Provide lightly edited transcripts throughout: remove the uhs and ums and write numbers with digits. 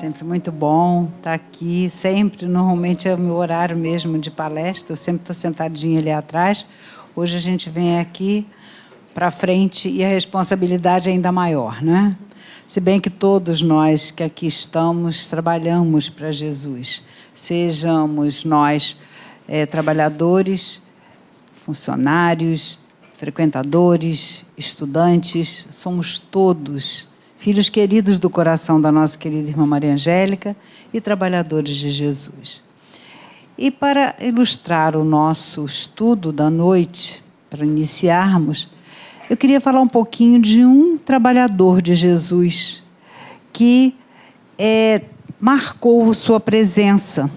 Sempre muito bom estar aqui, sempre, normalmente é o meu horário mesmo de palestra, eu sempre estou sentadinha ali atrás. Hoje a gente vem aqui para frente e a responsabilidade é ainda maior, né? Se bem que todos nós que aqui estamos trabalhamos para Jesus, sejamos nós trabalhadores, funcionários, frequentadores, estudantes, somos todos filhos queridos do coração da nossa querida irmã Maria Angélica e trabalhadores de Jesus. E para ilustrar o nosso estudo da noite, para iniciarmos, eu queria falar um pouquinho de um trabalhador de Jesus que marcou sua presença.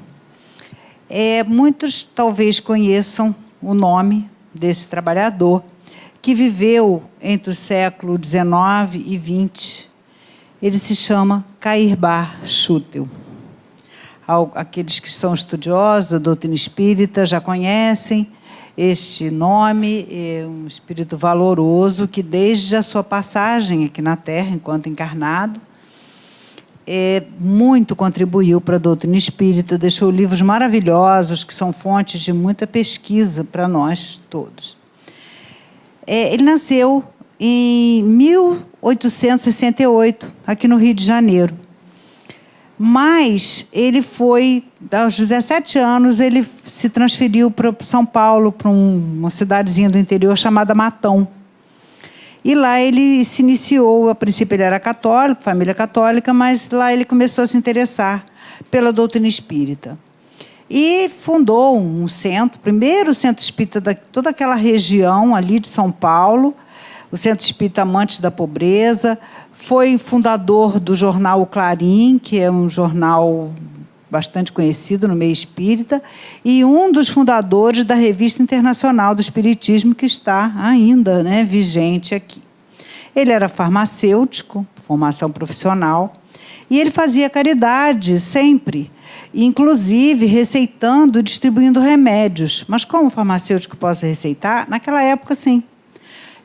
Muitos talvez conheçam o nome desse trabalhador, que viveu entre o século XIX e XX. Ele se chama Cair Bar Schutel. Aqueles que são estudiosos da doutrina espírita já conhecem este nome, é um espírito valoroso que, desde a sua passagem aqui na Terra, enquanto encarnado, muito contribuiu para a doutrina espírita, deixou livros maravilhosos que são fontes de muita pesquisa para nós todos. Ele nasceu em 1868, aqui no Rio de Janeiro. Mas ele foi, aos 17 anos, ele se transferiu para São Paulo, para uma cidadezinha do interior chamada Matão. E lá ele se iniciou, a princípio ele era católico, família católica, mas lá ele começou a se interessar pela doutrina espírita. E fundou um centro, primeiro centro espírita de toda aquela região ali de São Paulo, o Centro Espírita Amantes da Pobreza, foi fundador do jornal O Clarim, que é um jornal bastante conhecido no meio espírita, e um dos fundadores da Revista Internacional do Espiritismo, que está ainda, vigente aqui. Ele era farmacêutico, formação profissional, e ele fazia caridade sempre, inclusive receitando e distribuindo remédios. Mas como farmacêutico posso receitar? Naquela época, sim.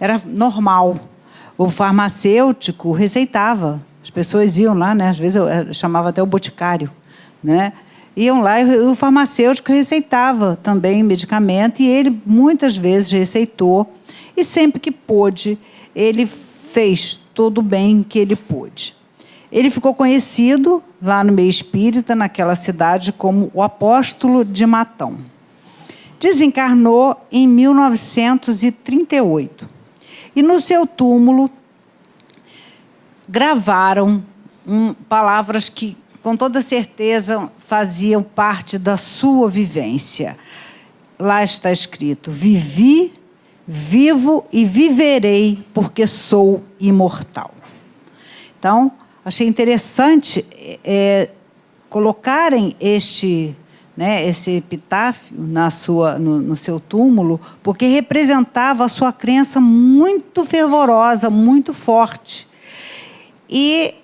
Era normal. O farmacêutico receitava. As pessoas iam lá, às vezes eu chamava até o boticário. Iam lá e o farmacêutico receitava também medicamento, e ele muitas vezes receitou, e sempre que pôde, ele fez todo o bem que ele pôde. Ele ficou conhecido lá no meio espírita, naquela cidade, como o apóstolo de Matão. Desencarnou em 1938. E no seu túmulo gravaram palavras que, com toda certeza, faziam parte da sua vivência. Lá está escrito: vivi, vivo e viverei, porque sou imortal. Então, achei interessante colocarem esse epitáfio no seu túmulo, porque representava a sua crença muito fervorosa, muito forte. E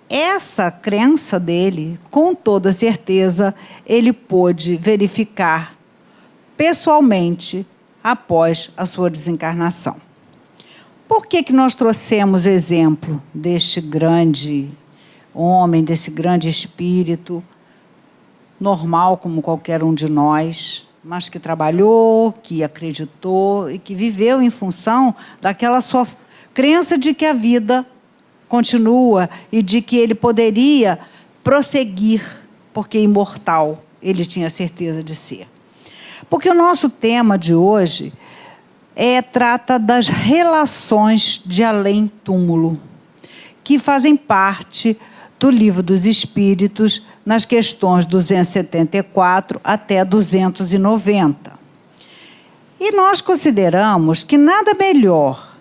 essa crença dele, com toda certeza, ele pôde verificar pessoalmente após a sua desencarnação. Por que nós trouxemos o exemplo deste grande homem, desse grande espírito, normal como qualquer um de nós, mas que trabalhou, que acreditou e que viveu em função daquela sua crença de que a vida continua e de que ele poderia prosseguir, porque imortal ele tinha certeza de ser. Porque o nosso tema de hoje trata das relações de além-túmulo, que fazem parte do Livro dos Espíritos, nas questões 274 até 290. E nós consideramos que nada melhor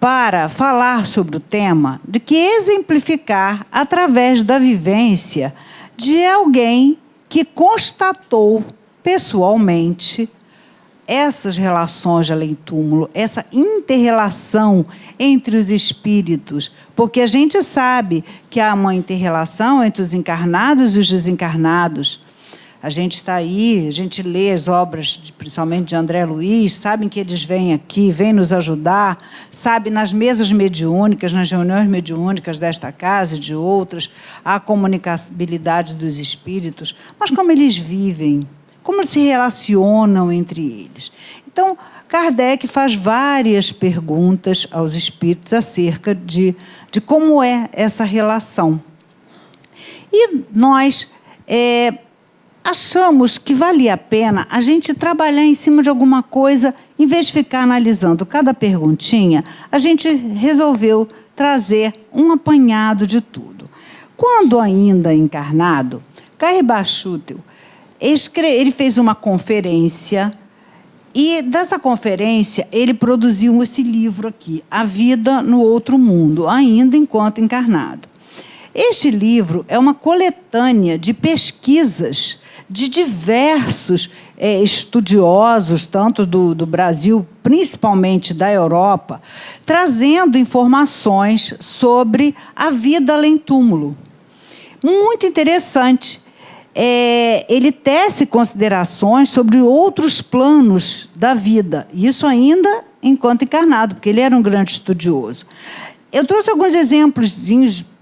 para falar sobre o tema do que exemplificar através da vivência de alguém que constatou pessoalmente essas relações de além-túmulo, essa inter-relação entre os espíritos, porque a gente sabe que há uma inter-relação entre os encarnados e os desencarnados. A gente está aí, a gente lê as obras, principalmente de André Luiz, sabem que eles vêm aqui, vêm nos ajudar, sabe, nas mesas mediúnicas, nas reuniões mediúnicas desta casa e de outras, a comunicabilidade dos espíritos, mas como eles vivem, como se relacionam entre eles. Então, Kardec faz várias perguntas aos espíritos acerca de como é essa relação. E nós achamos que valia a pena a gente trabalhar em cima de alguma coisa, em vez de ficar analisando cada perguntinha, a gente resolveu trazer um apanhado de tudo. Quando ainda encarnado, Caribá Chútil, ele fez uma conferência, e dessa conferência ele produziu esse livro aqui, A Vida no Outro Mundo, ainda enquanto encarnado. Este livro é uma coletânea de pesquisas de diversos estudiosos, tanto do Brasil, principalmente da Europa, trazendo informações sobre a vida além túmulo. Muito interessante. Ele tece considerações sobre outros planos da vida, isso ainda enquanto encarnado, porque ele era um grande estudioso. Eu trouxe alguns exemplos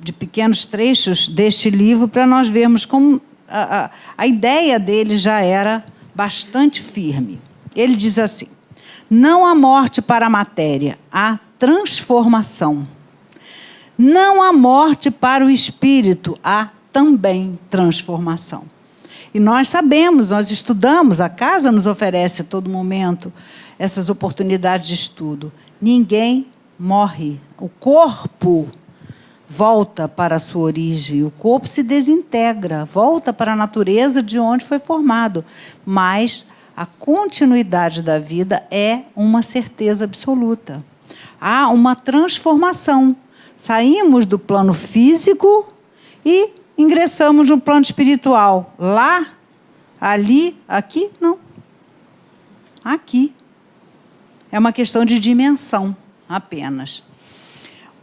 de pequenos trechos deste livro para nós vermos como a ideia dele já era bastante firme. Ele diz assim: não há morte para a matéria, há transformação. Não há morte para o espírito, há também transformação. E nós sabemos, nós estudamos, a casa nos oferece a todo momento essas oportunidades de estudo. Ninguém morre. O corpo volta para a sua origem, o corpo se desintegra, volta para a natureza de onde foi formado. Mas a continuidade da vida é uma certeza absoluta. Há uma transformação. Saímos do plano físico e ingressamos no plano espiritual. Lá, ali, aqui, não. Aqui. É uma questão de dimensão apenas.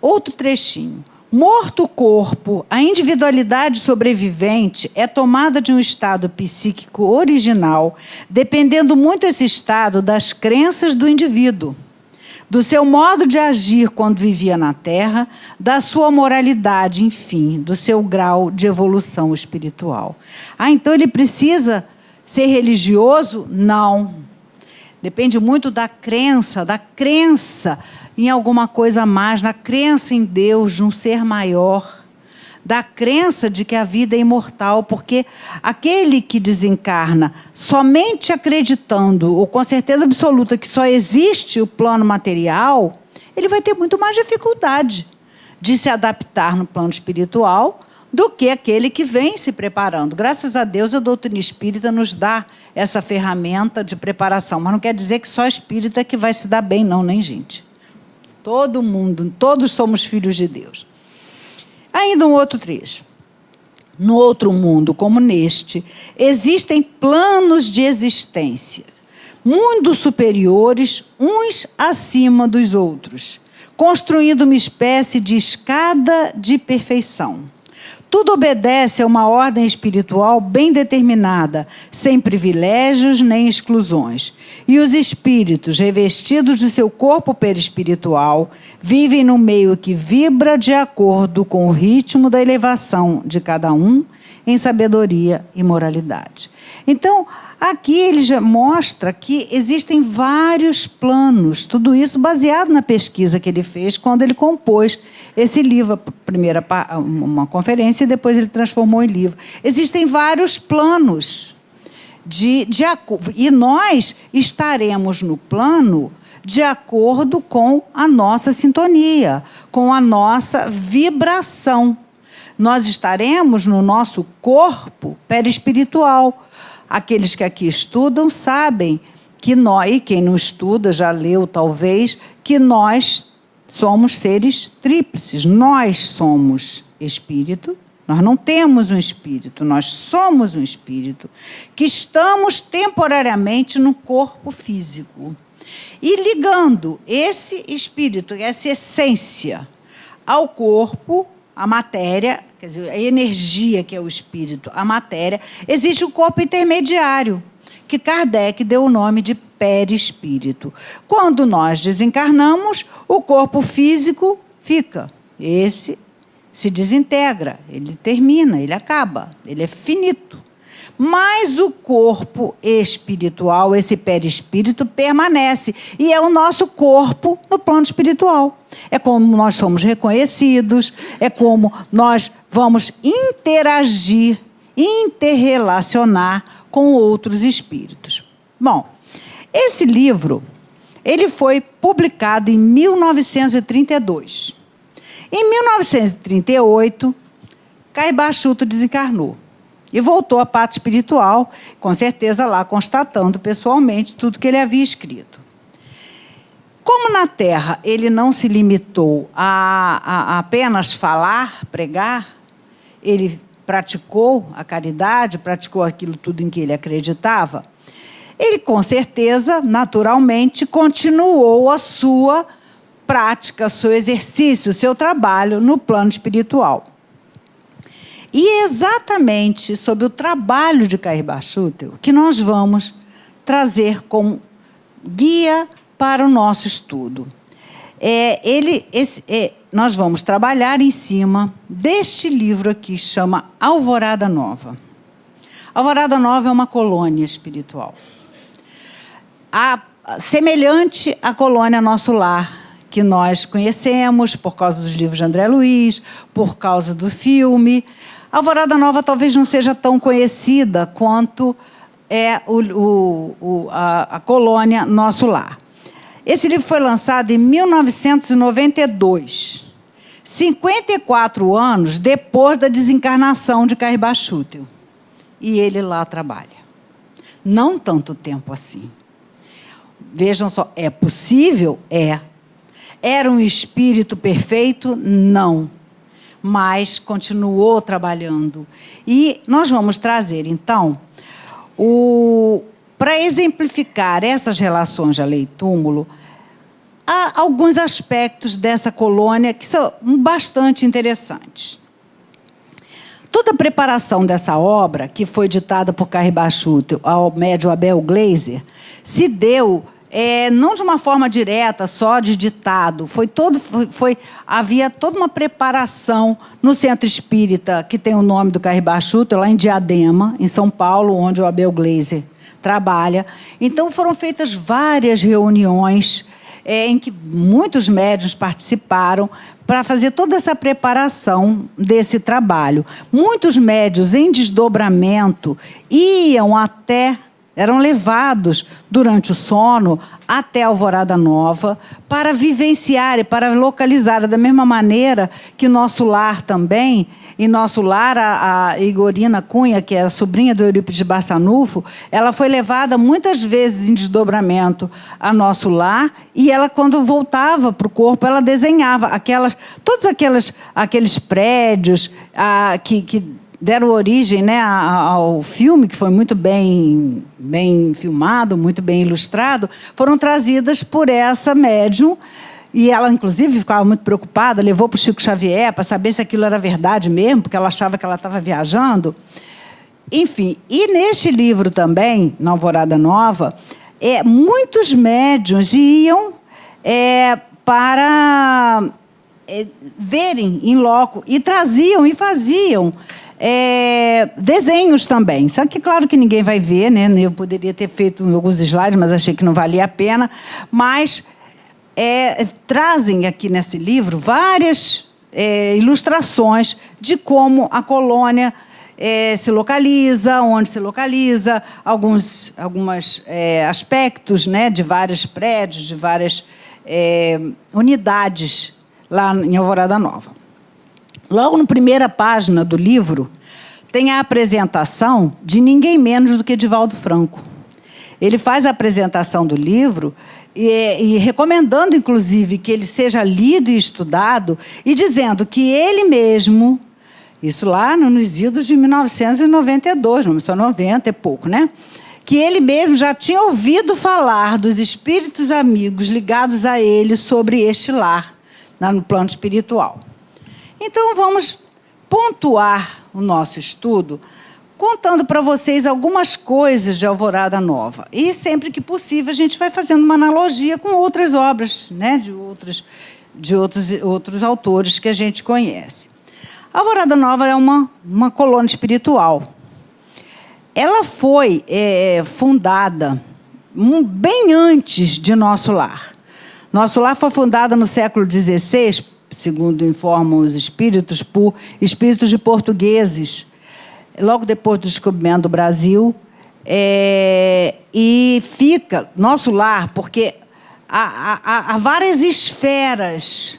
Outro trechinho. Morto o corpo, a individualidade sobrevivente é tomada de um estado psíquico original, dependendo muito esse estado das crenças do indivíduo, do seu modo de agir quando vivia na Terra, da sua moralidade, enfim, do seu grau de evolução espiritual. Então ele precisa ser religioso? Não. Depende muito da crença em alguma coisa a mais, na crença em Deus, de um ser maior, da crença de que a vida é imortal, porque aquele que desencarna somente acreditando, ou com certeza absoluta, que só existe o plano material, ele vai ter muito mais dificuldade de se adaptar no plano espiritual do que aquele que vem se preparando. Graças a Deus, a doutrina espírita nos dá essa ferramenta de preparação, mas não quer dizer que só espírita que vai se dar bem, não, nem gente. Todo mundo, todos somos filhos de Deus. Ainda um outro trecho. No outro mundo, como neste, existem planos de existência, mundos superiores, uns acima dos outros, construindo uma espécie de escada de perfeição. Tudo obedece a uma ordem espiritual bem determinada, sem privilégios nem exclusões. E os espíritos, revestidos de seu corpo perispiritual, vivem no meio que vibra de acordo com o ritmo da elevação de cada um em sabedoria e moralidade. Então, aqui ele já mostra que existem vários planos, tudo isso baseado na pesquisa que ele fez quando ele compôs esse livro, primeiro uma conferência e depois ele transformou em livro. Existem vários planos e nós estaremos no plano de acordo com a nossa sintonia, com a nossa vibração. Nós estaremos no nosso corpo perispiritual. Aqueles que aqui estudam sabem que nós, e quem não estuda já leu talvez, que nós somos seres tríplices. Nós somos espírito, nós não temos um espírito, nós somos um espírito que estamos temporariamente no corpo físico. E ligando esse espírito, essa essência, ao corpo, à matéria, quer dizer, a energia que é o espírito, a matéria, existe o corpo intermediário, que Kardec deu o nome de perispírito. Quando nós desencarnamos, o corpo físico fica. Esse se desintegra, ele termina, ele acaba, ele é finito. Mas o corpo espiritual, esse perispírito, permanece. E é o nosso corpo no plano espiritual. É como nós somos reconhecidos, é como nós vamos interagir, interrelacionar com outros espíritos. Bom, esse livro, ele foi publicado em 1932. Em 1938, Cair-Bachuto desencarnou e voltou à parte espiritual, com certeza lá constatando pessoalmente tudo que ele havia escrito. Como na Terra ele não se limitou a apenas falar, pregar, ele praticou a caridade, praticou aquilo tudo em que ele acreditava, ele com certeza, naturalmente, continuou a sua prática, seu exercício, seu trabalho no plano espiritual. E exatamente sobre o trabalho de Cair-Bachuto que nós vamos trazer como guia para o nosso estudo. Nós vamos trabalhar em cima deste livro aqui, chama Alvorada Nova. Alvorada Nova é uma colônia espiritual. Semelhante à colônia Nosso Lar, que nós conhecemos por causa dos livros de André Luiz, por causa do filme. Alvorada Nova talvez não seja tão conhecida quanto é a colônia Nosso Lar. Esse livro foi lançado em 1992, 54 anos depois da desencarnação de Cair-Bachuto. E ele lá trabalha. Não tanto tempo assim. Vejam só, é possível? É. Era um espírito perfeito? Não. Mas continuou trabalhando. E nós vamos trazer, então, para exemplificar essas relações de além-túmulo, há alguns aspectos dessa colônia que são bastante interessantes. Toda a preparação dessa obra, que foi ditada por Cair-Bachuto ao médium Abel Gleiser, se deu não de uma forma direta, só de ditado. Havia toda uma preparação no Centro Espírita, que tem o nome do Cair-Bachuto, lá em Diadema, em São Paulo, onde o Abel Gleiser trabalha. Então, foram feitas várias reuniões em que muitos médiuns participaram para fazer toda essa preparação desse trabalho. Muitos médiuns em desdobramento eram levados durante o sono até a Alvorada Nova para vivenciar e para localizar, da mesma maneira que Nosso Lar também. Em Nosso Lar, a Igorina Cunha, que era sobrinha do Eurípides de Barçanufo, ela foi levada muitas vezes em desdobramento a Nosso Lar, e ela, quando voltava para o corpo, ela desenhava todos aqueles prédios que deram origem, né, ao filme, que foi muito bem filmado, muito bem ilustrado, foram trazidas por essa médium. E ela, inclusive, ficava muito preocupada, levou para o Chico Xavier para saber se aquilo era verdade mesmo, porque ela achava que ela estava viajando. Enfim, e neste livro também, na Alvorada Nova, muitos médiuns iam para verem em loco, e traziam e faziam desenhos também. Só que, claro que ninguém vai ver, né? Eu poderia ter feito alguns slides, mas achei que não valia a pena. Mas trazem aqui nesse livro várias ilustrações de como a colônia se localiza, onde se localiza, alguns aspectos, né, de vários prédios, de várias unidades lá em Alvorada Nova. Logo na primeira página do livro, tem a apresentação de ninguém menos do que Divaldo Franco. Ele faz a apresentação do livro e recomendando, inclusive, que ele seja lido e estudado, e dizendo que ele mesmo, isso lá nos idos de 1992, 1990 é pouco, né? Que ele mesmo já tinha ouvido falar dos espíritos amigos ligados a ele sobre este lar, no plano espiritual. Então, vamos pontuar o nosso estudo contando para vocês algumas coisas de Alvorada Nova. E sempre que possível a gente vai fazendo uma analogia com outras obras, né, de outros autores que a gente conhece. A Alvorada Nova é uma colônia espiritual. Ela foi fundada bem antes de Nosso Lar. Nosso Lar foi fundado no século XVI, segundo informam os espíritos, por espíritos de portugueses, logo depois do descobrimento do Brasil, e fica Nosso Lar, porque há várias esferas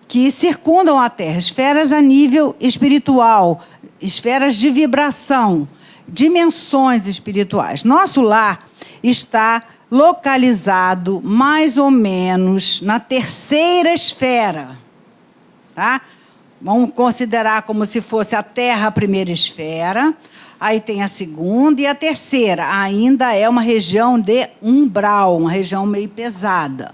que circundam a Terra, esferas a nível espiritual, esferas de vibração, dimensões espirituais. Nosso Lar está localizado mais ou menos na terceira esfera, tá? Vamos considerar como se fosse a Terra a primeira esfera, aí tem a segunda e a terceira. Ainda é uma região de umbral, uma região meio pesada.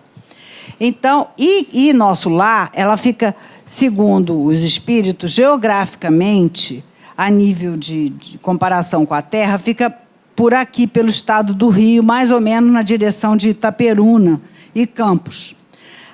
Então, e Nosso Lar, ela fica, segundo os espíritos, geograficamente, a nível de comparação com a Terra, fica por aqui, pelo estado do Rio, mais ou menos na direção de Itaperuna e Campos.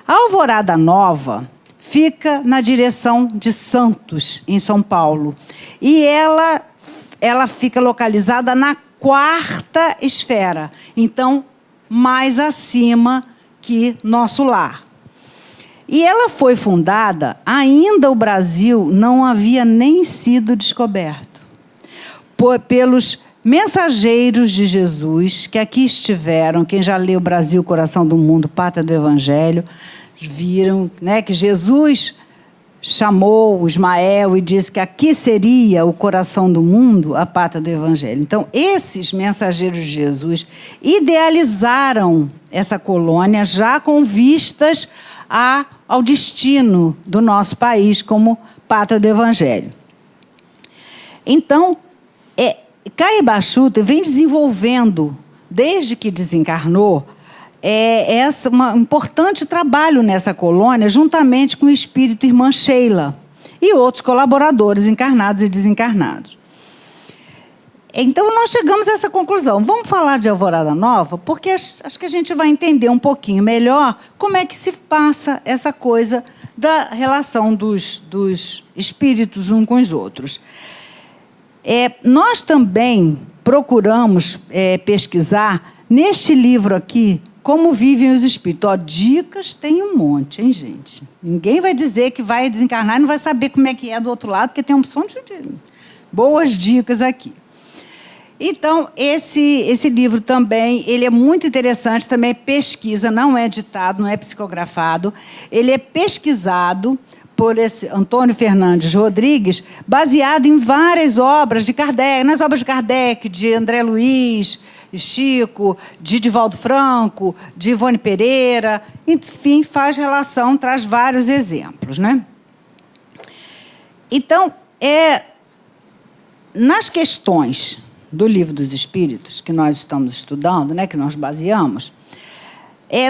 A Alvorada Nova fica na direção de Santos, em São Paulo. E ela fica localizada na quarta esfera. Então, mais acima que Nosso Lar. E ela foi fundada, ainda o Brasil não havia nem sido descoberto, pelos mensageiros de Jesus, que aqui estiveram. Quem já leu Brasil, Coração do Mundo, Pátria do Evangelho, viram, né, que Jesus chamou o Ismael e disse que aqui seria o coração do mundo, a pátria do Evangelho. Então, esses mensageiros de Jesus idealizaram essa colônia já com vistas ao destino do nosso país como pátria do Evangelho. Então, Caiba-Chuta vem desenvolvendo, desde que desencarnou, um importante trabalho nessa colônia, juntamente com o espírito Irmã Sheila e outros colaboradores encarnados e desencarnados. Então, nós chegamos a essa conclusão. Vamos falar de Alvorada Nova, porque acho que a gente vai entender um pouquinho melhor como é que se passa essa coisa da relação dos espíritos uns com os outros. Nós também procuramos pesquisar, neste livro aqui, como vivem os espíritos. Dicas tem um monte, hein, gente? Ninguém vai dizer que vai desencarnar e não vai saber como é que é do outro lado, porque tem um opção de boas dicas aqui. Então, esse livro também, ele é muito interessante, também é pesquisa, não é editado, não é psicografado, ele é pesquisado por esse Antônio Fernandes Rodrigues, baseado em várias obras de Kardec, nas obras de Kardec, de André Luiz, Chico, de Divaldo Franco, de Ivone Pereira, enfim, faz relação, traz vários exemplos, né? Então, nas questões do Livro dos Espíritos, que nós estamos estudando, né, que nós baseamos,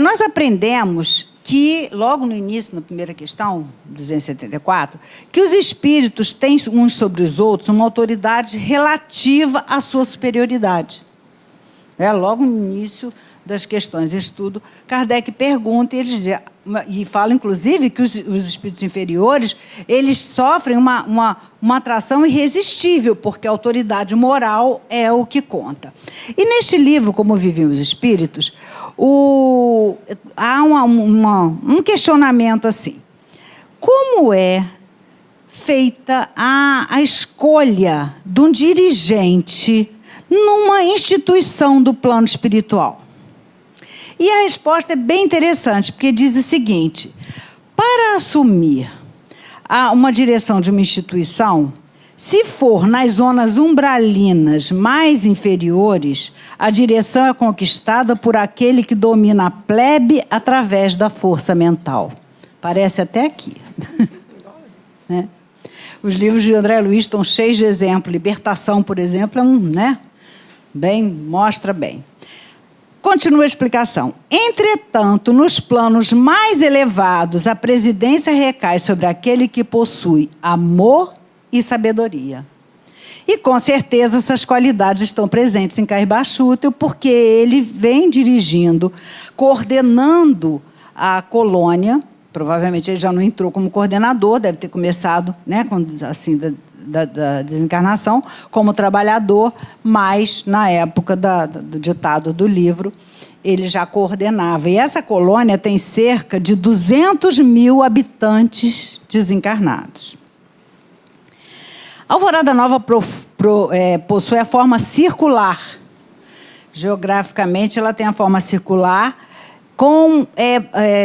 nós aprendemos que, logo no início, na primeira questão, 274, que os espíritos têm uns sobre os outros uma autoridade relativa à sua superioridade. Logo no início das questões de estudo, Kardec pergunta, e ele diz, e fala, inclusive, que os espíritos inferiores, eles sofrem uma atração irresistível, porque a autoridade moral é o que conta. E neste livro, Como Vivem os Espíritos, há um questionamento assim: como é feita a escolha de um dirigente numa instituição do plano espiritual? E a resposta é bem interessante, porque diz o seguinte: para assumir uma direção de uma instituição, se for nas zonas umbralinas mais inferiores, a direção é conquistada por aquele que domina a plebe através da força mental. Parece até aqui. Né? Os livros de André Luiz estão cheios de exemplos. Libertação, por exemplo, né? Mostra bem. Continua a explicação. Entretanto, nos planos mais elevados, a presidência recai sobre aquele que possui amor e sabedoria. E, com certeza, essas qualidades estão presentes em Cairbacho Útil, porque ele vem dirigindo, coordenando a colônia. Provavelmente ele já não entrou como coordenador, deve ter começado, né, assim, da desencarnação, como trabalhador, mas, na época do ditado do livro, ele já coordenava. E essa colônia tem cerca de 200 mil habitantes desencarnados. A Alvorada Nova possui a forma circular. Geograficamente, ela tem a forma circular,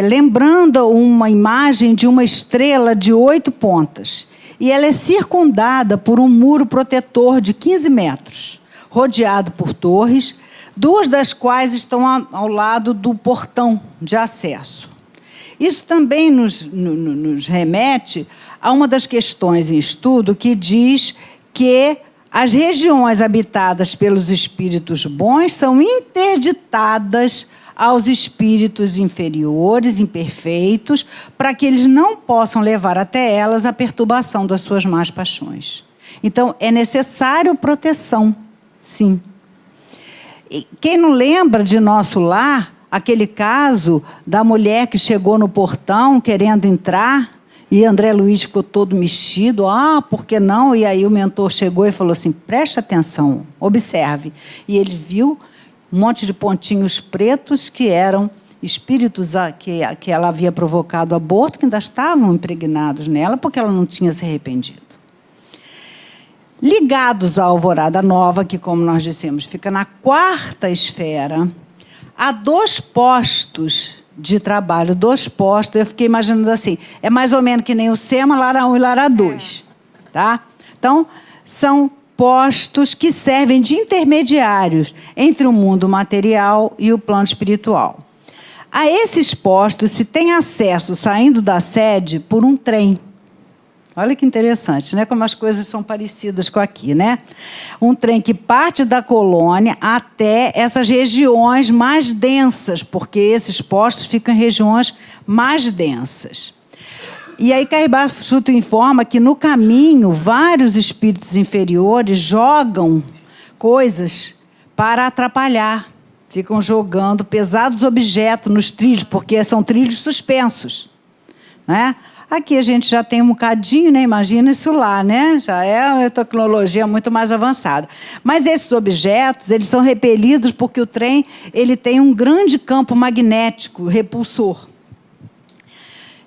lembrando uma imagem de uma estrela de 8 pontas. E ela é circundada por um muro protetor de 15 metros, rodeado por torres, 2 das quais estão ao lado do portão de acesso. Isso também nos remete a uma das questões em estudo que diz que as regiões habitadas pelos espíritos bons são interditadas aos espíritos inferiores, imperfeitos, para que eles não possam levar até elas a perturbação das suas más paixões. Então, é necessário proteção, sim. E quem não lembra de Nosso Lar, aquele caso da mulher que chegou no portão querendo entrar, e André Luiz ficou todo mexido, por que não? E aí o mentor chegou e falou assim, preste atenção, observe. E ele viu um monte de pontinhos pretos que eram espíritos que ela havia provocado aborto, que ainda estavam impregnados nela, porque ela não tinha se arrependido. Ligados à Alvorada Nova, que, como nós dissemos, fica na 4ª esfera, há 2 postos de trabalho, 2 postos, eu fiquei imaginando assim, é mais ou menos que nem o SEMA, Lara 1 e Lara 2. Tá? Então, são postos que servem de intermediários entre o mundo material e o plano espiritual. A esses postos se tem acesso, saindo da sede, por um trem. Olha que interessante, né? Como as coisas são parecidas com aqui, né? Um trem que parte da colônia até essas regiões mais densas, porque esses postos ficam em regiões mais densas. E aí Cairbacho Útil informa que no caminho vários espíritos inferiores jogam coisas para atrapalhar. Ficam jogando pesados objetos nos trilhos, porque são trilhos suspensos, né? Aqui a gente já tem um bocadinho, né? Imagina isso lá, né? Já é uma tecnologia muito mais avançada. Mas esses objetos, eles são repelidos porque o trem ele tem um grande campo magnético repulsor.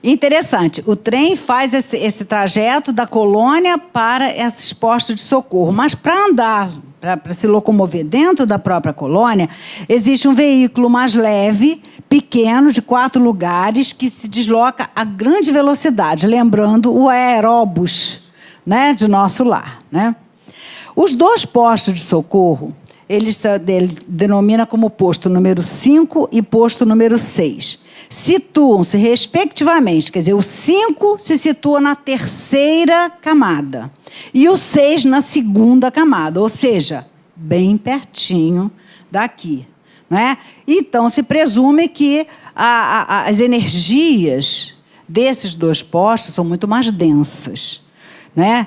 Interessante, o trem faz esse trajeto da colônia para esses postos de socorro, mas para andar, para se locomover dentro da própria colônia, existe um veículo mais leve, pequeno, de 4 lugares, que se desloca a grande velocidade, lembrando o aeróbus, né, de Nosso Lar. Né? Os 2 postos de socorro, ele denomina como posto número 5 e posto número 6. Situam-se, respectivamente, quer dizer, o 5 se situa na 3ª camada e o 6 na 2ª camada, ou seja, bem pertinho daqui. Não é? Então, se presume que as energias desses 2 postos são muito mais densas. Né?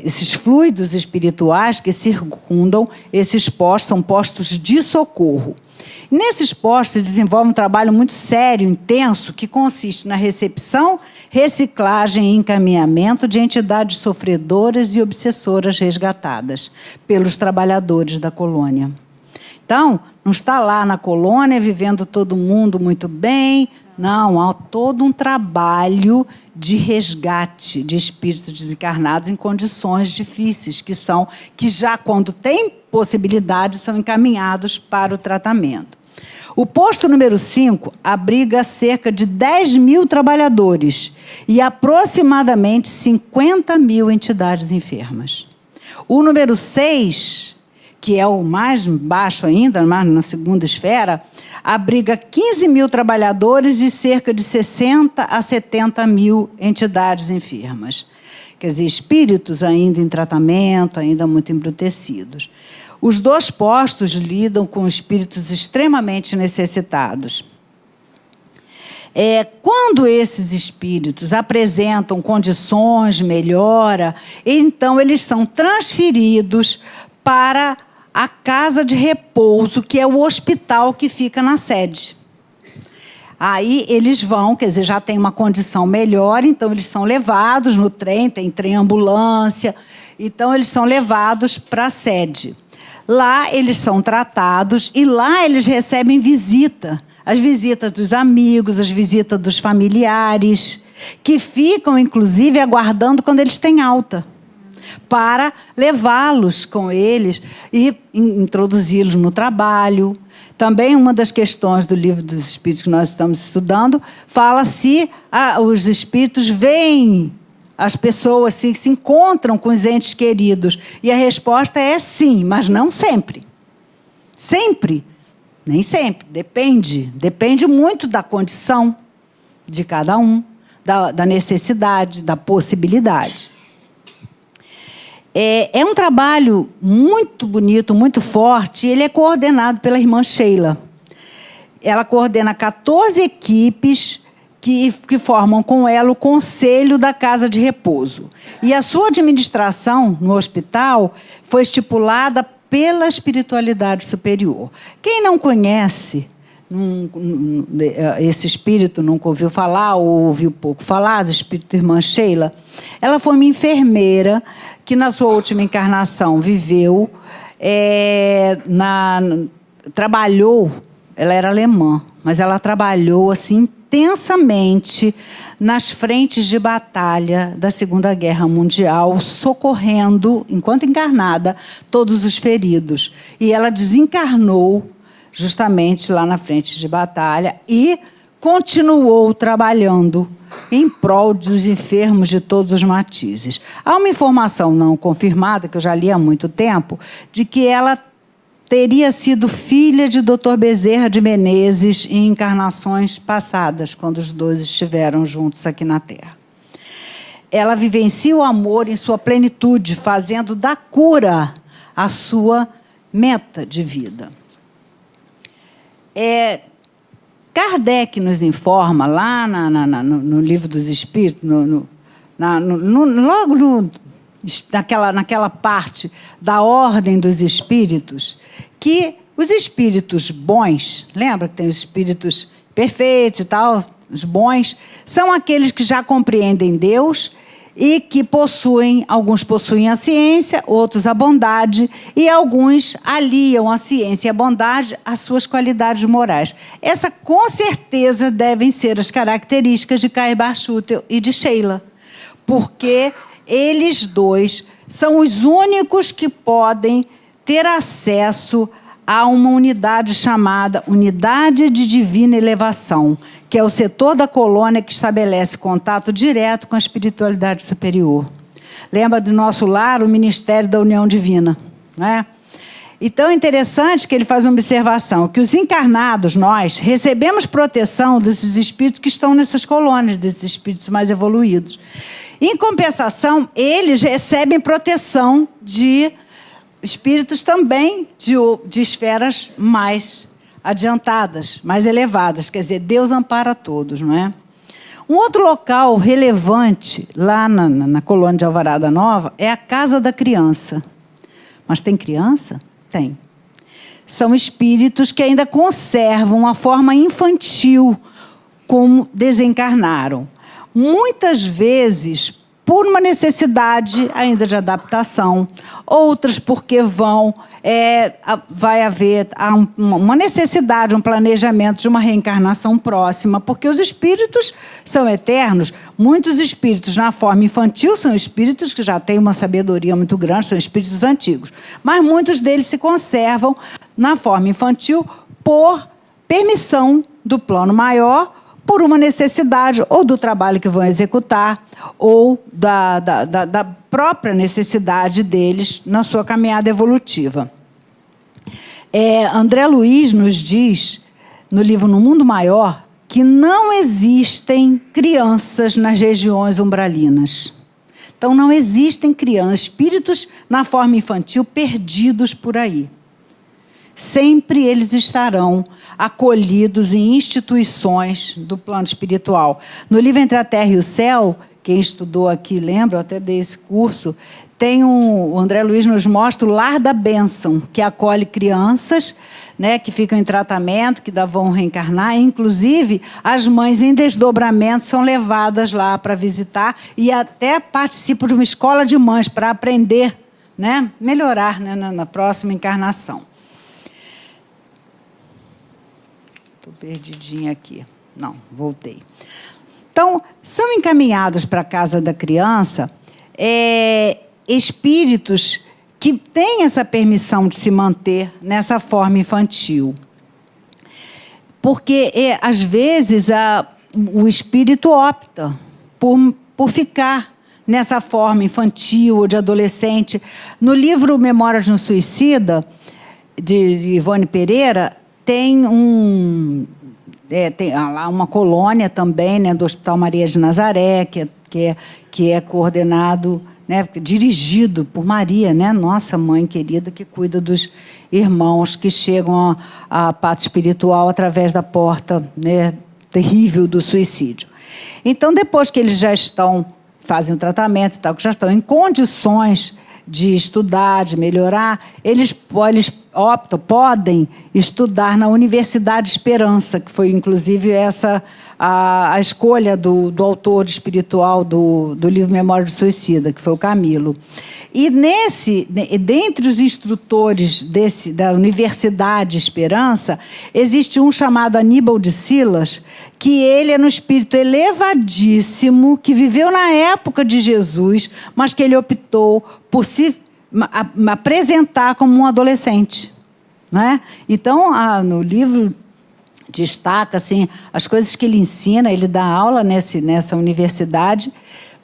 Esses fluidos espirituais que circundam esses postos são postos de socorro. Nesses postos se desenvolve um trabalho muito sério, intenso, que consiste na recepção, reciclagem e encaminhamento de entidades sofredoras e obsessoras resgatadas pelos trabalhadores da colônia. Então, não está lá na colônia vivendo todo mundo muito bem. Não, há todo um trabalho de resgate de espíritos desencarnados em condições difíceis, que já quando têm possibilidade são encaminhados para o tratamento. O posto número 5 abriga cerca de 10 mil trabalhadores e aproximadamente 50 mil entidades enfermas. O número 6, que é o mais baixo ainda, na 2ª esfera, abriga 15 mil trabalhadores e cerca de 60 a 70 mil entidades enfermas. Quer dizer, espíritos ainda em tratamento, ainda muito embrutecidos. Os 2 postos lidam com espíritos extremamente necessitados. Quando esses espíritos apresentam condições, melhora, então eles são transferidos para a casa de repouso, que é o hospital que fica na sede. Aí eles vão, quer dizer, já tem uma condição melhor, então eles são levados no trem, tem trem-ambulância, então eles são levados para a sede. Lá eles são tratados e lá eles recebem visita. As visitas dos amigos, as visitas dos familiares, que ficam, inclusive, aguardando quando eles têm alta, para levá-los com eles e introduzi-los no trabalho. Também uma das questões do Livro dos Espíritos que nós estamos estudando fala se os espíritos veem as pessoas, se encontram com os entes queridos. E a resposta é sim, mas não sempre. Sempre. Nem sempre. Depende muito da condição de cada um, da necessidade, da possibilidade. É um trabalho muito bonito, muito forte, e ele é coordenado pela irmã Sheila. Ela coordena 14 equipes que formam com ela o Conselho da Casa de Repouso. E a sua administração no hospital foi estipulada pela espiritualidade superior. Quem não conhece esse espírito, nunca ouviu falar ou ouviu pouco falar do espírito da irmã Sheila, ela foi uma enfermeira que na sua última encarnação viveu, trabalhou, ela era alemã, mas ela trabalhou assim intensamente nas frentes de batalha da Segunda Guerra Mundial, socorrendo, enquanto encarnada, todos os feridos. E ela desencarnou justamente lá na frente de batalha e continuou trabalhando em prol dos enfermos de todos os matizes. Há uma informação não confirmada, que eu já li há muito tempo, de que ela teria sido filha de Dr. Bezerra de Menezes em encarnações passadas, quando os dois estiveram juntos aqui na Terra. Ela vivencia o amor em sua plenitude, fazendo da cura a sua meta de vida. Kardec nos informa, lá no Livro dos Espíritos, naquela parte da ordem dos espíritos, que os espíritos bons, lembra que tem os espíritos perfeitos e tal, os bons, são aqueles que já compreendem Deus e que alguns possuem a ciência, outros a bondade, e alguns aliam a ciência e a bondade às suas qualidades morais. Essa, com certeza, devem ser as características de Caio Barchutel e de Sheila, porque eles dois são os únicos que podem ter acesso a uma unidade chamada Unidade de Divina Elevação, que é o setor da colônia que estabelece contato direto com a espiritualidade superior. Lembra do nosso lar, o Ministério da União Divina, não é? Então é interessante que ele faz uma observação, que os encarnados, nós, recebemos proteção desses espíritos que estão nessas colônias, desses espíritos mais evoluídos. Em compensação, eles recebem proteção de espíritos também de esferas mais adiantadas, mais elevadas. Quer dizer, Deus ampara todos, não é? Um outro local relevante, lá na colônia de Alvorada Nova, é a Casa da Criança. Mas tem criança? Tem. São espíritos que ainda conservam a forma infantil como desencarnaram. Muitas vezes por uma necessidade ainda de adaptação, outras porque vai haver uma necessidade, um planejamento de uma reencarnação próxima, porque os espíritos são eternos. Muitos espíritos na forma infantil são espíritos que já têm uma sabedoria muito grande, são espíritos antigos, mas muitos deles se conservam na forma infantil por permissão do plano maior, por uma necessidade ou do trabalho que vão executar ou da própria necessidade deles na sua caminhada evolutiva. André Luiz nos diz, no livro No Mundo Maior, que não existem crianças nas regiões umbralinas. Então, não existem crianças, espíritos na forma infantil perdidos por aí. sempre eles estarão acolhidos em instituições do plano espiritual. No livro Entre a Terra e o Céu, quem estudou aqui lembra, eu até dei esse curso, o André Luiz nos mostra o Lar da Bênção, que acolhe crianças, né, que ficam em tratamento, que vão reencarnar. Inclusive, as mães em desdobramento são levadas lá para visitar e até participam de uma escola de mães para aprender, né, melhorar, né, na próxima encarnação. Estou perdidinha aqui. Não, voltei. Então, são encaminhados para a casa da criança espíritos que têm essa permissão de se manter nessa forma infantil. Porque, às vezes, o espírito opta por ficar nessa forma infantil ou de adolescente. No livro Memórias de um Suicida, de Ivone Pereira, tem lá uma colônia também, né, do Hospital Maria de Nazaré, que é coordenado, né, dirigido por Maria, né, nossa mãe querida, que cuida dos irmãos que chegam à parte espiritual através da porta, né, terrível do suicídio. Então, depois que eles fazem o tratamento e tal, que já estão em condições de estudar, de melhorar, eles podem estudar na Universidade Esperança, que foi, inclusive, a escolha do autor espiritual do livro Memória do Suicida, que foi o Camilo. E dentre os instrutores da Universidade Esperança, existe um chamado Aníbal de Silas, que ele é um espírito elevadíssimo, que viveu na época de Jesus, mas que ele optou por se apresentar como um adolescente, né? Então, no livro destaca assim, as coisas que ele ensina, ele dá aula nessa universidade,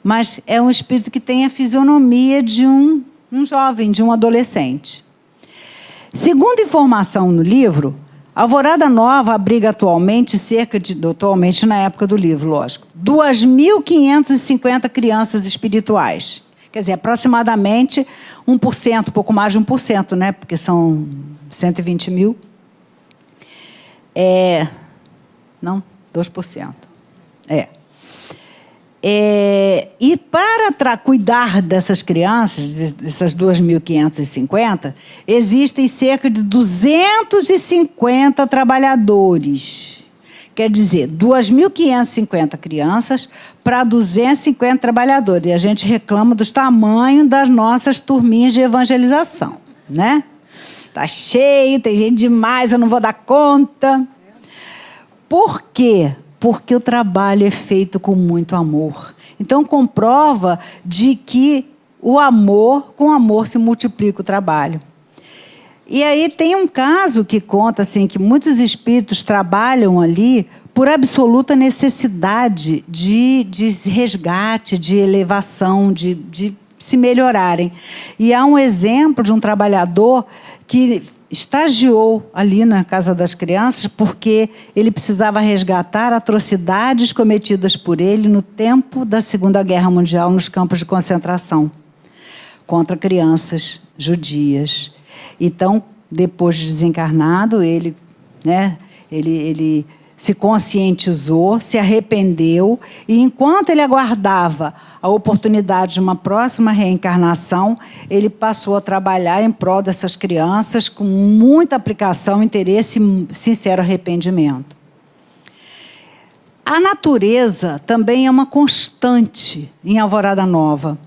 mas é um espírito que tem a fisionomia de um jovem, de um adolescente. Segundo informação no livro, Alvorada Nova abriga atualmente atualmente na época do livro, lógico, 2.550 crianças espirituais. Quer dizer, aproximadamente 1%, pouco mais de 1%, né? Porque são 120 mil. Não, 2%. E para cuidar dessas crianças, dessas 2.550, existem cerca de 250 trabalhadores. Quer dizer, 2.550 crianças para 250 trabalhadores. E a gente reclama dos tamanhos das nossas turminhas de evangelização, né? Está cheio, tem gente demais, eu não vou dar conta. Por quê? Porque o trabalho é feito com muito amor. Então, comprova de que com amor se multiplica o trabalho. E aí tem um caso que conta assim, que muitos espíritos trabalham ali por absoluta necessidade de resgate, de elevação, de se melhorarem. E há um exemplo de um trabalhador que estagiou ali na Casa das Crianças porque ele precisava resgatar atrocidades cometidas por ele no tempo da Segunda Guerra Mundial nos campos de concentração contra crianças judias. Então, depois de desencarnado, ele se conscientizou, se arrependeu, e enquanto ele aguardava a oportunidade de uma próxima reencarnação, ele passou a trabalhar em prol dessas crianças com muita aplicação, interesse e sincero arrependimento. A natureza também é uma constante em Alvorada Nova.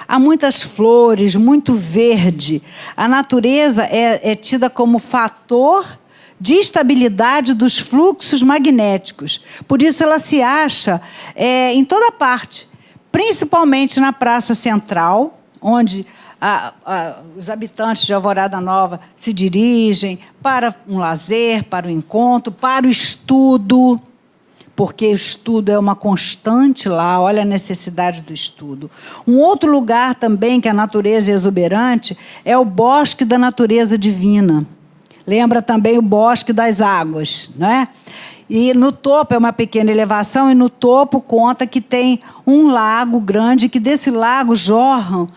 Há muitas flores, muito verde. A natureza é tida como fator de estabilidade dos fluxos magnéticos. Por isso ela se acha em toda parte, principalmente na Praça Central, onde os habitantes de Alvorada Nova se dirigem para um lazer, para o encontro, para o estudo, porque o estudo é uma constante lá, olha a necessidade do estudo. Um outro lugar também que a natureza é exuberante é o Bosque da Natureza Divina. Lembra também o Bosque das Águas, não é? E no topo é uma pequena elevação, e no topo conta que tem um lago grande, que desse lago jorram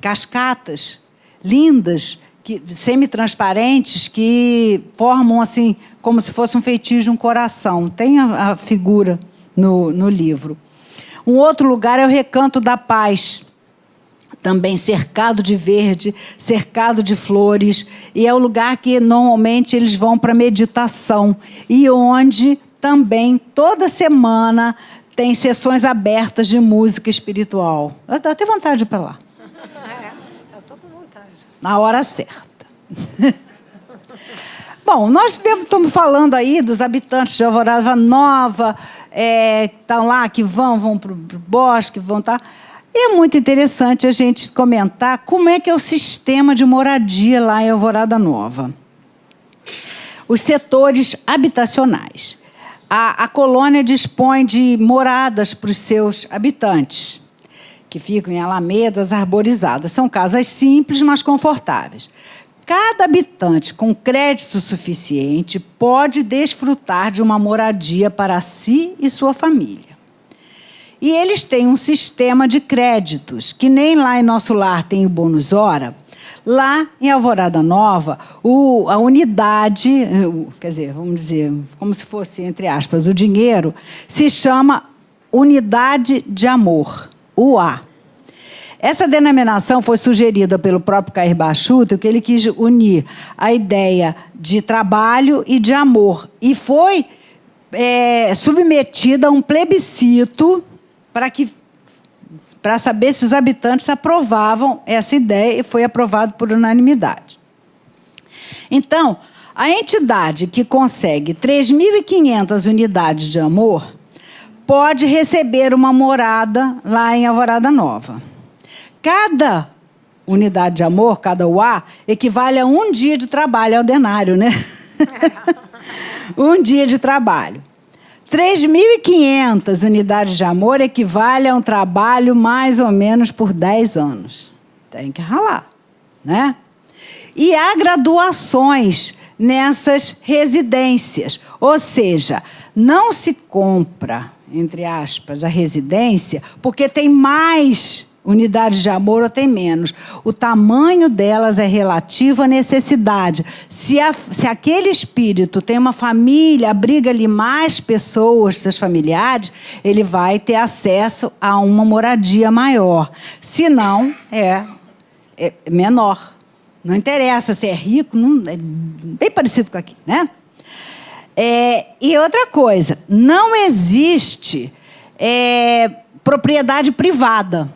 cascatas lindas, semi-transparentes que formam assim, como se fosse um feitio de um coração. Tem a figura no livro. Um outro lugar é o Recanto da Paz, também cercado de verde, cercado de flores, e é o lugar que normalmente eles vão para meditação, e onde também toda semana tem sessões abertas de música espiritual. Eu dou até vontade de ir para lá. Eu estou com vontade. Na hora certa. Bom, nós estamos falando aí dos habitantes de Alvorada Nova, estão lá, que vão para o bosque, vão estar... E é muito interessante a gente comentar como é que é o sistema de moradia lá em Alvorada Nova. Os setores habitacionais. A colônia dispõe de moradas para os seus habitantes, que ficam em alamedas arborizadas. São casas simples, mas confortáveis. Cada habitante com crédito suficiente pode desfrutar de uma moradia para si e sua família. E eles têm um sistema de créditos, que nem lá em Nosso Lar tem o bônus hora. Lá em Alvorada Nova, a unidade, quer dizer, vamos dizer, como se fosse, entre aspas, o dinheiro, se chama Unidade de Amor, UA. Essa denominação foi sugerida pelo próprio Cair Bachuto, que ele quis unir a ideia de trabalho e de amor. E foi submetida a um plebiscito para saber se os habitantes aprovavam essa ideia, e foi aprovado por unanimidade. Então, a entidade que consegue 3.500 unidades de amor pode receber uma morada lá em Alvorada Nova. Cada unidade de amor, cada UA, equivale a um dia de trabalho ordinário, né? Um dia de trabalho. 3.500 unidades de amor equivale a um trabalho mais ou menos por 10 anos. Tem que ralar, né? E há graduações nessas residências. Ou seja, não se compra, entre aspas, a residência porque tem mais unidades de amor ou tem menos. O tamanho delas é relativo à necessidade. Se aquele espírito tem uma família, abriga ali mais pessoas, seus familiares, ele vai ter acesso a uma moradia maior. Se não, é menor. Não interessa se é rico, é bem parecido com aqui, né? E outra coisa, não existe propriedade privada.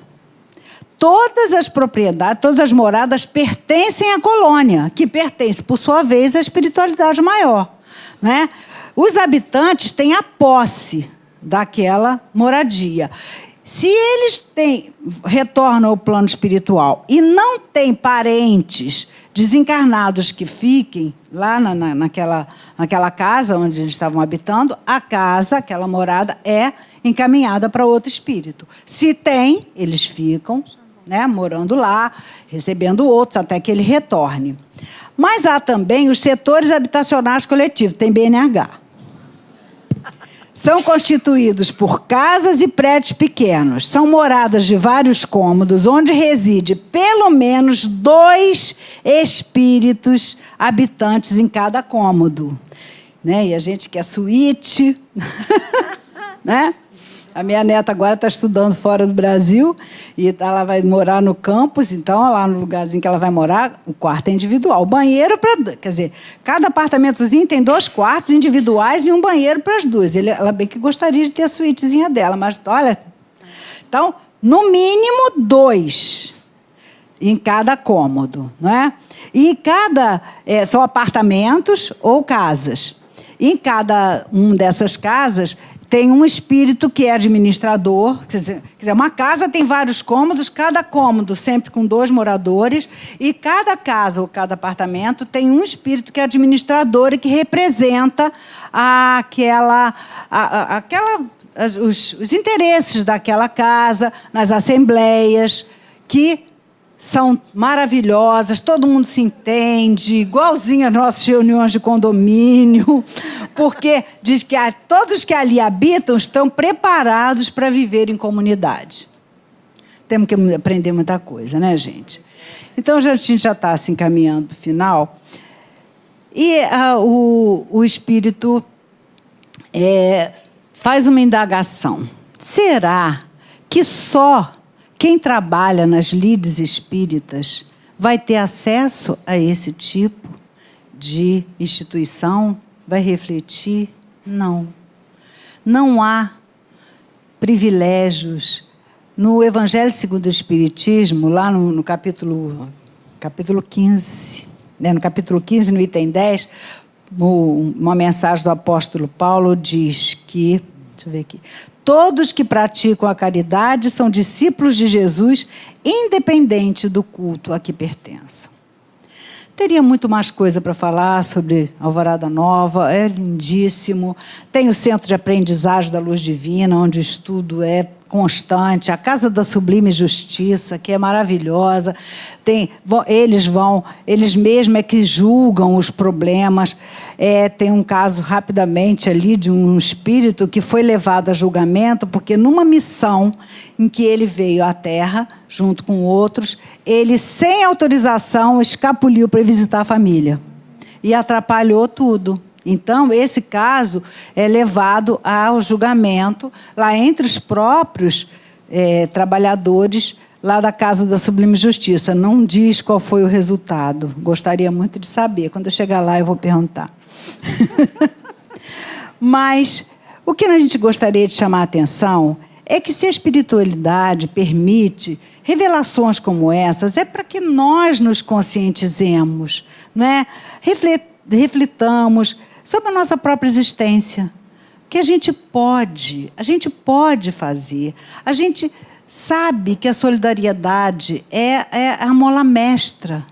Todas as propriedades, todas as moradas pertencem à colônia, que pertence, por sua vez, à espiritualidade maior, né? Os habitantes têm a posse daquela moradia. Se eles retornam ao plano espiritual e não têm parentes desencarnados que fiquem lá naquela casa onde eles estavam habitando, a casa, aquela morada, é encaminhada para outro espírito. Se tem, eles ficam, né, morando lá, recebendo outros, até que ele retorne. Mas há também os setores habitacionais coletivos, tem BNH. São constituídos por casas e prédios pequenos. São moradas de vários cômodos, onde reside pelo menos 2 espíritos habitantes em cada cômodo. Né? E a gente quer suíte, né? A minha neta agora está estudando fora do Brasil e ela vai morar no campus, então, lá no lugarzinho que ela vai morar, o quarto é individual. O banheiro quer dizer, cada apartamentozinho tem 2 quartos individuais e um banheiro para as 2. Ela bem que gostaria de ter a suítezinha dela, mas, olha... Então, no mínimo 2 em cada cômodo, não é? E são apartamentos ou casas. Em cada uma dessas casas... tem um espírito que é administrador. Quer dizer, uma casa tem vários cômodos, cada cômodo sempre com 2 moradores, e cada casa ou cada apartamento tem um espírito que é administrador e que representa os interesses daquela casa, nas assembleias, que são maravilhosas, todo mundo se entende, igualzinho às nossas reuniões de condomínio, porque diz que todos que ali habitam estão preparados para viver em comunidade. Temos que aprender muita coisa, né, gente? Então, a gente já está se encaminhando para o final. E o Espírito faz uma indagação. Será que só quem trabalha nas lides espíritas vai ter acesso a esse tipo de instituição? Vai refletir? Não. Não há privilégios. No Evangelho segundo o Espiritismo, lá no capítulo 15, no capítulo 15, no item 10, uma mensagem do apóstolo Paulo diz que, deixa eu ver aqui, todos que praticam a caridade são discípulos de Jesus, independente do culto a que pertençam. Teria muito mais coisa para falar sobre Alvorada Nova, é lindíssimo. Tem o Centro de Aprendizagem da Luz Divina, onde o estudo é constante, a Casa da Sublime Justiça, que é maravilhosa. Eles mesmos é que julgam os problemas. Tem um caso, rapidamente, ali, de um espírito que foi levado a julgamento, porque numa missão em que ele veio à Terra, junto com outros, ele, sem autorização, escapuliu para visitar a família. E atrapalhou tudo. Então, esse caso é levado ao julgamento, lá entre os próprios trabalhadores lá da Casa da Sublime Justiça. Não diz qual foi o resultado. Gostaria muito de saber. Quando eu chegar lá, eu vou perguntar. Mas o que a gente gostaria de chamar a atenção é que, se a espiritualidade permite revelações como essas, é para que nós nos conscientizemos, não é? Reflitamos sobre a nossa própria existência, que a gente pode fazer. A gente sabe que a solidariedade é a mola mestra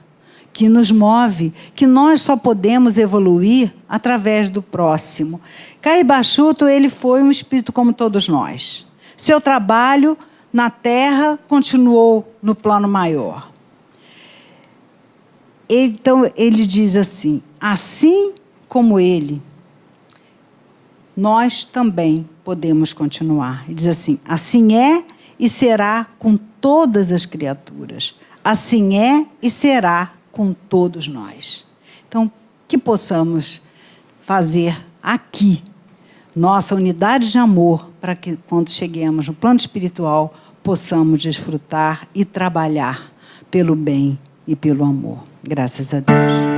que nos move, que nós só podemos evoluir através do próximo. Caio Bachuto, ele foi um espírito como todos nós. Seu trabalho na Terra continuou no plano maior. Então, ele diz assim: assim como ele, nós também podemos continuar. Ele diz assim: assim é e será com todas as criaturas. Assim é e será com todos nós. Então, que possamos fazer aqui nossa unidade de amor, para que, quando cheguemos no plano espiritual, possamos desfrutar e trabalhar pelo bem e pelo amor. Graças a Deus.